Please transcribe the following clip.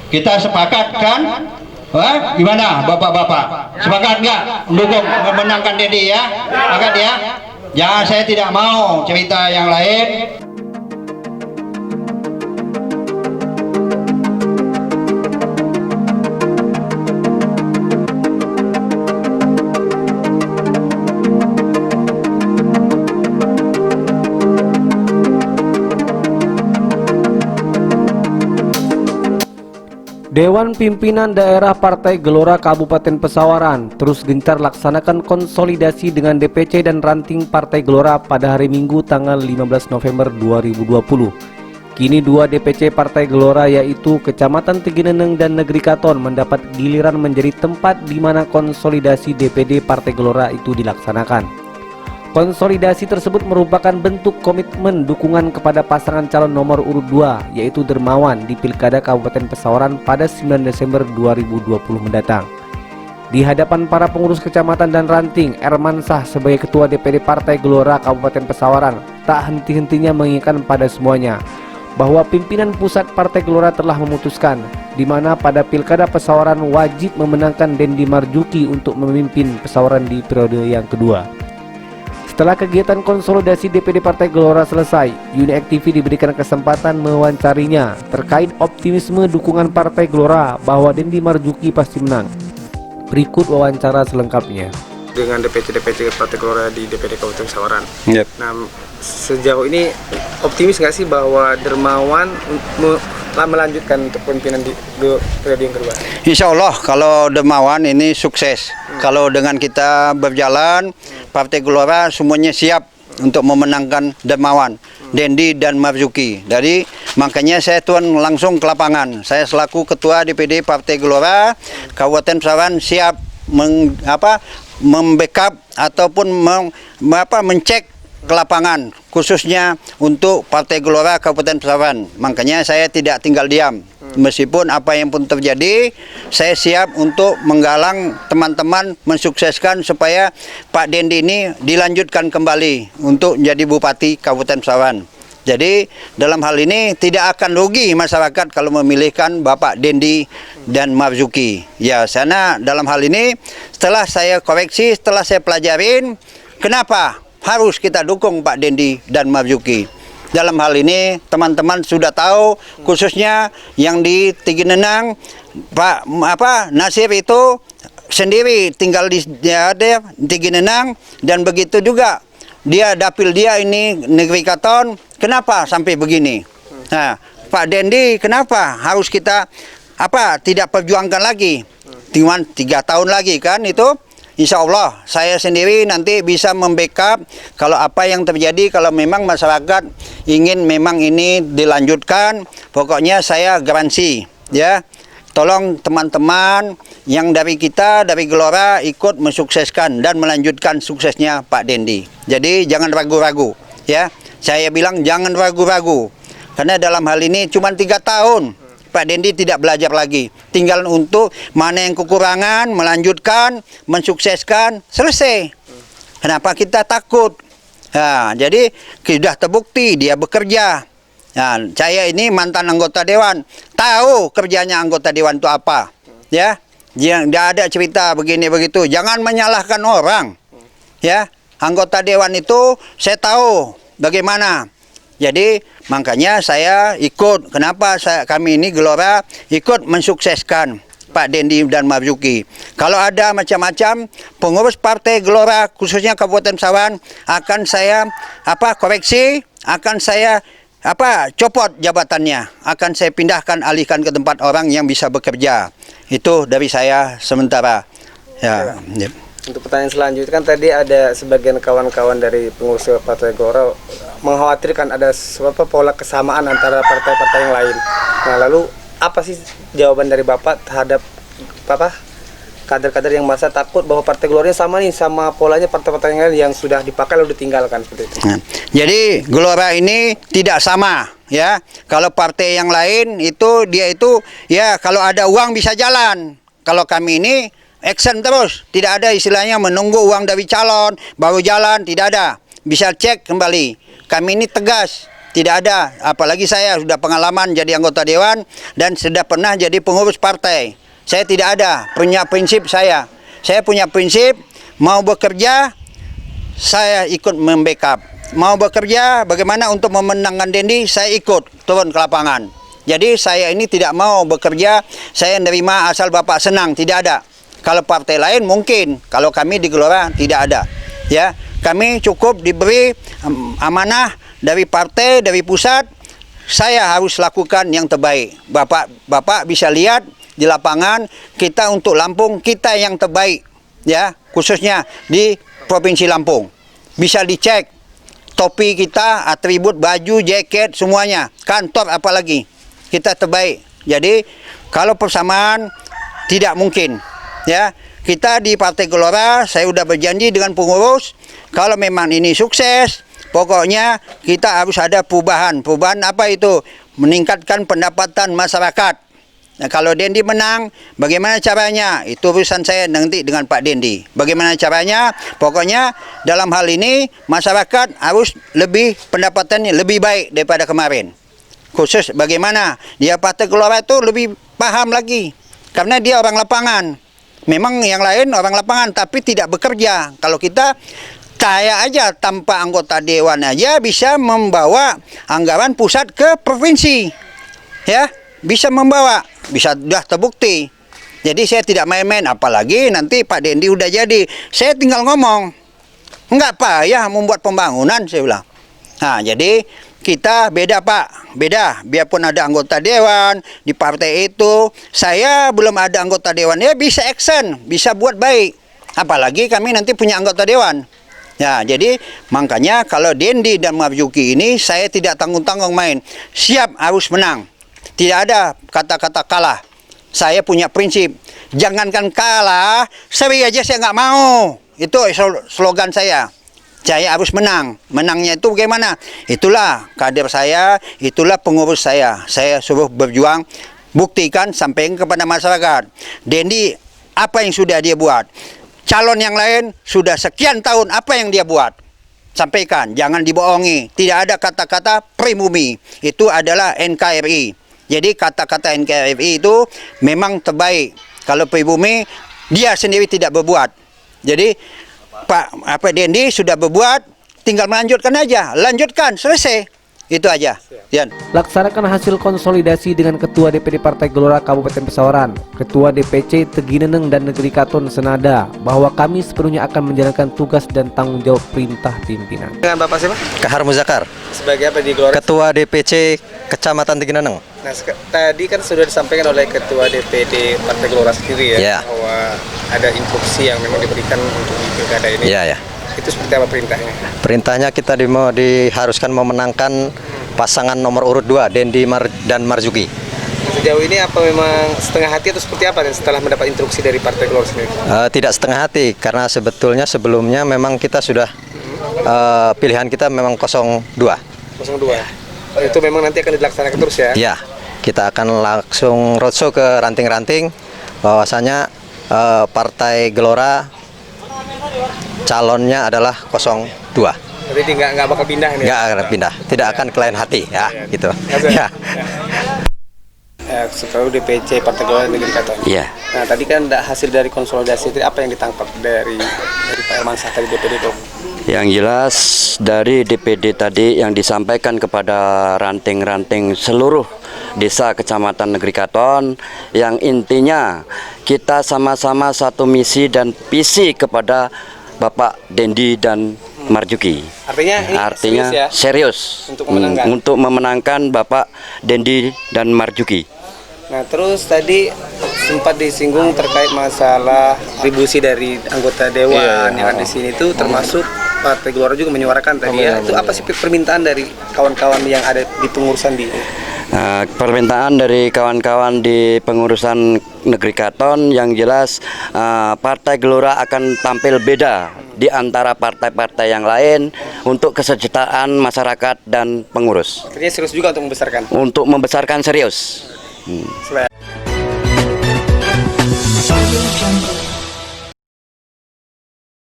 Kita sepakat kan? Gimana bapak-bapak? Sepakat nggak mendukung memenangkan Dendi ya? Sepakat ya? Jangan, saya tidak mau cerita yang lain. Dewan Pimpinan Daerah Partai Gelora Kabupaten Pesawaran terus gencar laksanakan konsolidasi dengan DPC dan ranting Partai Gelora pada hari Minggu tanggal 15 November 2020. Kini dua DPC Partai Gelora yaitu Kecamatan Tegineneng dan Negeri Katon mendapat giliran menjadi tempat di mana konsolidasi DPD Partai Gelora itu dilaksanakan. Konsolidasi tersebut merupakan bentuk komitmen dukungan kepada pasangan calon nomor urut 2 yaitu Dermawan di Pilkada Kabupaten Pesawaran pada 9 Desember 2020 mendatang. Di hadapan para pengurus kecamatan dan ranting, Ermansah sebagai Ketua DPD Partai Gelora Kabupaten Pesawaran tak henti-hentinya mengingatkan pada semuanya bahwa pimpinan pusat Partai Gelora telah memutuskan di mana pada Pilkada Pesawaran wajib memenangkan Dendi Marjuki untuk memimpin Pesawaran di periode yang kedua. Setelah kegiatan konsolidasi DPD Partai Gelora selesai, Uniact TV diberikan kesempatan mewawancarinya terkait optimisme dukungan Partai Gelora bahwa Dendi Marjuki pasti menang. Berikut wawancara selengkapnya. Dengan DPC Partai Gelora di DPD Kabupaten Pesawaran. Yep. Nah, sejauh ini optimis nggak sih bahwa Dermawan melanjutkan untuk pimpinan di periode yang kedua? Insya Allah kalau Dermawan ini sukses. Kalau dengan kita berjalan, Partai Gelora semuanya siap untuk memenangkan Dermawan, Dendi dan Marzuki. Jadi makanya saya turun langsung ke lapangan. Saya selaku Ketua DPD Partai Gelora Kabupaten Pesawaran siap membackup ataupun mencek ke lapangan khususnya untuk Partai Gelora Kabupaten Pesawaran. Makanya saya tidak tinggal diam. Meskipun apa yang pun terjadi, saya siap untuk menggalang teman-teman mensukseskan supaya Pak Dendi ini dilanjutkan kembali untuk menjadi Bupati Kabupaten Pesawaran. Jadi dalam hal ini tidak akan rugi masyarakat kalau memilihkan Bapak Dendi dan Marzuki. Ya, sana dalam hal ini setelah saya koreksi, setelah saya pelajarin, kenapa harus kita dukung Pak Dendi dan Marzuki. Dalam hal ini teman-teman sudah tahu, khususnya yang di Tegineneng, Pak Nasir itu sendiri tinggal di Tegineneng, dan begitu juga dapil dia ini Negeri Katon. Kenapa sampai begini? Nah, Pak Dendi kenapa harus kita tidak perjuangkan lagi? Cuma 3 tahun lagi kan itu. Insya Allah saya sendiri nanti bisa membackup kalau apa yang terjadi, kalau memang masyarakat ingin memang ini dilanjutkan, pokoknya saya garansi ya. Tolong teman-teman yang dari kita, dari Gelora ikut mensukseskan dan melanjutkan suksesnya Pak Dendi. Jadi jangan ragu-ragu ya. Saya bilang jangan ragu-ragu. Karena dalam hal ini cuma 3 tahun. Pak Dendi tidak belajar lagi. Tinggal untuk mana yang kekurangan, melanjutkan, mensukseskan, selesai. Kenapa kita takut? Nah, jadi sudah terbukti dia bekerja. Nah, saya ini mantan anggota dewan, tahu kerjanya anggota dewan itu apa. Ya, tidak ada cerita begini begitu. Jangan menyalahkan orang. Ya, anggota dewan itu saya tahu bagaimana. Jadi makanya saya ikut. Kenapa kami ini Gelora ikut mensukseskan Pak Dendi dan Marzuki. Kalau ada macam-macam pengurus Partai Gelora khususnya Kabupaten Pesawaran akan saya koreksi, akan saya copot jabatannya, akan saya pindahkan, alihkan ke tempat orang yang bisa bekerja. Itu dari saya sementara. Ya. Untuk pertanyaan selanjutnya kan tadi ada sebagian kawan-kawan dari pengurus Partai Gelora mengkhawatirkan ada suatu pola kesamaan antara partai-partai yang lain. Nah, lalu apa sih jawaban dari Bapak terhadap kader-kader yang merasa takut bahwa Partai Gelora sama nih sama polanya partai-partai yang lain yang sudah dipakai lalu ditinggalkan seperti itu? Nah, jadi Gelora ini tidak sama ya. Kalau partai yang lain itu dia itu ya kalau ada uang bisa jalan. Kalau kami ini action terus, tidak ada istilahnya menunggu uang dari calon baru jalan, tidak ada. Bisa cek kembali. Kami ini tegas, tidak ada. Apalagi saya sudah pengalaman jadi anggota dewan dan sudah pernah jadi pengurus partai. Saya tidak ada, punya prinsip saya. Saya punya prinsip, mau bekerja, saya ikut membackup. Mau bekerja, bagaimana untuk memenangkan Dendi, saya ikut turun ke lapangan. Jadi saya ini tidak mau bekerja, saya nerima asal Bapak senang, tidak ada. Kalau partai lain mungkin, kalau kami di Gelora tidak ada. Ya, kami cukup diberi amanah dari partai, dari pusat. Saya harus lakukan yang terbaik. Bapak bisa lihat di lapangan kita untuk Lampung, kita yang terbaik, ya, khususnya di Provinsi Lampung. Bisa dicek topi kita, atribut, baju, jaket, semuanya, kantor apalagi kita terbaik. Jadi kalau persamaan tidak mungkin. Ya, kita di Partai Gelora, saya sudah berjanji dengan pengurus, kalau memang ini sukses, pokoknya kita harus ada perubahan. Perubahan apa itu? Meningkatkan pendapatan masyarakat. Nah, kalau Dendi menang, bagaimana caranya? Itu urusan saya nanti dengan Pak Dendi. Bagaimana caranya? Pokoknya dalam hal ini masyarakat harus lebih pendapatannya lebih baik daripada kemarin. Khusus bagaimana? Dia Partai Gelora itu lebih paham lagi. Karena dia orang lapangan. Memang yang lain orang lapangan tapi tidak bekerja. Kalau kita kaya aja tanpa anggota dewan aja bisa membawa anggaran pusat ke provinsi. Ya, bisa membawa, bisa sudah terbukti. Jadi saya tidak main-main, apalagi nanti Pak Dendi udah jadi. Saya tinggal ngomong. Enggak payah membuat pembangunan, saya bilang. Nah, jadi kita beda Pak, beda. Biarpun ada anggota dewan di partai itu, saya belum ada anggota dewan, ya bisa action, bisa buat baik. Apalagi kami nanti punya anggota dewan. Ya, jadi makanya kalau Dendi dan Marzuki ini saya tidak tanggung-tanggung main. Siap harus menang. Tidak ada kata-kata kalah. Saya punya prinsip, jangankan kalah, seri aja saya nggak mau. Itu slogan saya. Saya harus menang. Menangnya itu bagaimana? Itulah kader saya, itulah pengurus saya. Saya suruh berjuang, buktikan, sampaikan kepada masyarakat. Dendi, apa yang sudah dia buat? Calon yang lain sudah sekian tahun, apa yang dia buat? Sampaikan, jangan dibohongi. Tidak ada kata-kata pribumi. Itu adalah NKRI. Jadi kata-kata NKRI itu memang terbaik. Kalau pribumi, dia sendiri tidak berbuat. Jadi Pak Dendi sudah berbuat, tinggal melanjutkan aja, lanjutkan, selesai, itu aja. Yan. Laksanakan hasil konsolidasi dengan Ketua DPD Partai Gelora Kabupaten Pesawaran, Ketua DPC Tegineneng dan Negeri Katon senada bahwa kami sepenuhnya akan menjalankan tugas dan tanggung jawab perintah pimpinan. Dengan Bapak siapa? Kahar Muzakar, Sebagai apa di Gelora? Ketua DPC Kecamatan Tegineneng. Nah, tadi kan sudah disampaikan oleh Ketua DPD Partai Gelora sendiri ya, Ya. bahwa ada instruksi yang memang diberikan untuk di pilkada ini. Iya, ya. Itu seperti apa perintahnya? Perintahnya kita diharuskan memenangkan pasangan nomor urut 2, Dendi dan Marzuki. Sejauh ini apa memang setengah hati atau seperti apa setelah mendapat instruksi dari Partai Gelora sendiri? Tidak setengah hati, karena sebetulnya sebelumnya memang kita sudah pilihan kita memang 02. 02. Itu memang nanti akan dilaksanakan terus ya? Ya, kita akan langsung roadshow ke ranting-ranting bahwasanya Partai Gelora calonnya adalah 02. Jadi nggak bakal pindah ini? Nggak akan pindah, tidak akan ke lain hati ya, gitu. Ya. Setelah DPC Partai Gelora Negeri Katon. Iya. Nah, tadi kan ada hasil dari konsolidasi itu apa yang ditangkap dari Pak Hermansyah dari DPD itu? Yang jelas dari DPD tadi yang disampaikan kepada ranting-ranting seluruh desa kecamatan Negeri Katon, yang intinya kita sama-sama satu misi dan visi kepada Bapak Dendi dan Marzuki. Artinya ini serius untuk memenangkan Bapak Dendi dan Marzuki. Nah, terus tadi sempat disinggung terkait masalah atribusi dari anggota dewan yang ada di sini itu, termasuk Partai Gelora juga menyuarakan tadi ya. Itu apa sih permintaan dari kawan-kawan yang ada di pengurusan di permintaan dari kawan-kawan di pengurusan Negeri Katon yang jelas Partai Gelora akan tampil beda di antara partai-partai yang lain untuk kesejahteraan masyarakat dan pengurus. Artinya serius juga untuk membesarkan? Untuk membesarkan serius. Selain